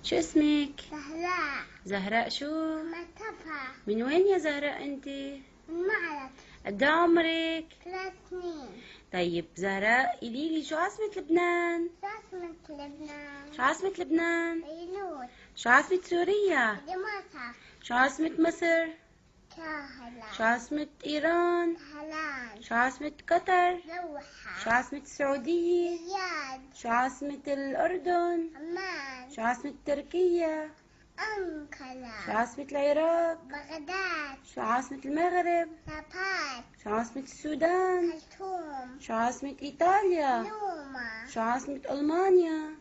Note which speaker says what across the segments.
Speaker 1: شو اسمك؟
Speaker 2: زهراء.
Speaker 1: زهراء شو؟
Speaker 2: متفة.
Speaker 1: من وين يا زهراء انت؟
Speaker 2: من معرض.
Speaker 1: قد إيه عمرك؟
Speaker 2: 3 سنين.
Speaker 1: طيب زهراء قوليلي شو عاصمة لبنان؟
Speaker 2: شو عاصمة لبنان؟
Speaker 1: شو عاصمة لبنان؟
Speaker 2: بيروت.
Speaker 1: شو عاصمة سوريا؟
Speaker 2: دمشق.
Speaker 1: شو عاصمة مصر؟
Speaker 2: كاهلا.
Speaker 1: شو عاصمة إيران؟
Speaker 2: كهلان.
Speaker 1: شو عاصمة قطر؟
Speaker 2: دوحة.
Speaker 1: شو عاصمة السعودية؟
Speaker 2: رياض.
Speaker 1: شو عاصمة الأردن؟
Speaker 2: عمان.
Speaker 1: شو عاصمة تركيا؟ شو
Speaker 2: أنقرة.
Speaker 1: عاصمة العراق؟
Speaker 2: بغداد.
Speaker 1: شو عاصمة المغرب؟
Speaker 2: نابال.
Speaker 1: شو عاصمة السودان؟
Speaker 2: خرطوم.
Speaker 1: شو عاصمة إيطاليا؟
Speaker 2: روما.
Speaker 1: شو عاصمة ألمانيا؟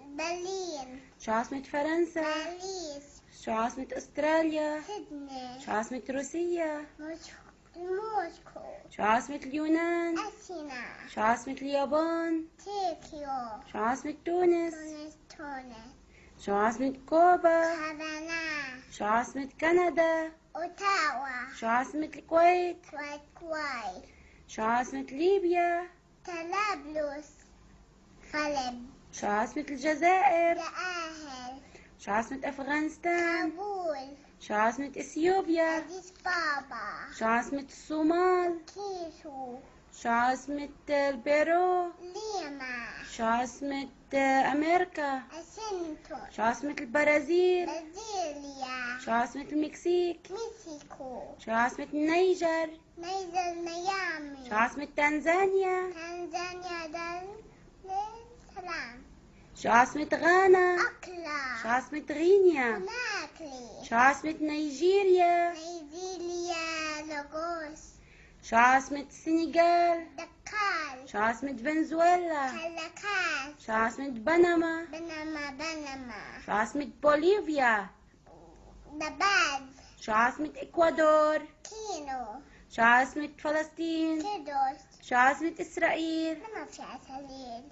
Speaker 2: برلين.
Speaker 1: شو عاصمة فرنسا؟
Speaker 2: باريس.
Speaker 1: شو عاصمة أستراليا؟
Speaker 2: سيدني.
Speaker 1: شو عاصمة روسيا؟
Speaker 2: موسكو.
Speaker 1: شو عاصمة اليونان؟
Speaker 2: أثينا.
Speaker 1: شو عاصمة اليابان؟
Speaker 2: طوكيو.
Speaker 1: شو عاصمة تونس؟
Speaker 2: تونس.
Speaker 1: شو عاصمة كوبا؟
Speaker 2: هافانا.
Speaker 1: شو عاصمة كندا؟
Speaker 2: أوتاوا.
Speaker 1: شو عاصمة الكويت؟
Speaker 2: كويت.
Speaker 1: شو عاصمة ليبيا؟
Speaker 2: طرابلس. حلب.
Speaker 1: شو عاصمة الجزائر؟
Speaker 2: جآهل.
Speaker 1: شو عاصمة أفغانستان؟
Speaker 2: كابول.
Speaker 1: شو عاصمة إثيوبيا؟
Speaker 2: أديس بابا.
Speaker 1: شو عاصمة الصومال؟
Speaker 2: كيسو.
Speaker 1: شو عاصمة البيرو؟
Speaker 2: ليما.
Speaker 1: شو عاصمة أمريكا؟
Speaker 2: أسنتون.
Speaker 1: شو عاصمة البرازيل؟
Speaker 2: برازيليا.
Speaker 1: شو عاصمة المكسيك؟
Speaker 2: مكسيكو.
Speaker 1: شو عاصمة النيجر؟
Speaker 2: نيجر ميامي.
Speaker 1: شو عاصمة تنزانيا؟
Speaker 2: تنزانيا دار السلام.
Speaker 1: شو عاصمة غانا؟
Speaker 2: أكلا.
Speaker 1: شو عاصمة غينيا؟
Speaker 2: كوناكري.
Speaker 1: شو عاصمة نيجيريا؟
Speaker 2: نيجيريا. لاغوس.
Speaker 1: شو عاصمة السنغال؟
Speaker 2: دكار.
Speaker 1: شو عاصمة فنزويلا؟
Speaker 2: كالاكاس.
Speaker 1: شو عاصمة بنما؟
Speaker 2: بنما.
Speaker 1: شو عاصمة بوليفيا؟
Speaker 2: نبات.
Speaker 1: شو عاصمة إكوادور؟
Speaker 2: كينو.
Speaker 1: شو عاصمة فلسطين؟
Speaker 2: كيدوس.
Speaker 1: شو عاصمة إسرائيل؟
Speaker 2: ما في عسلين.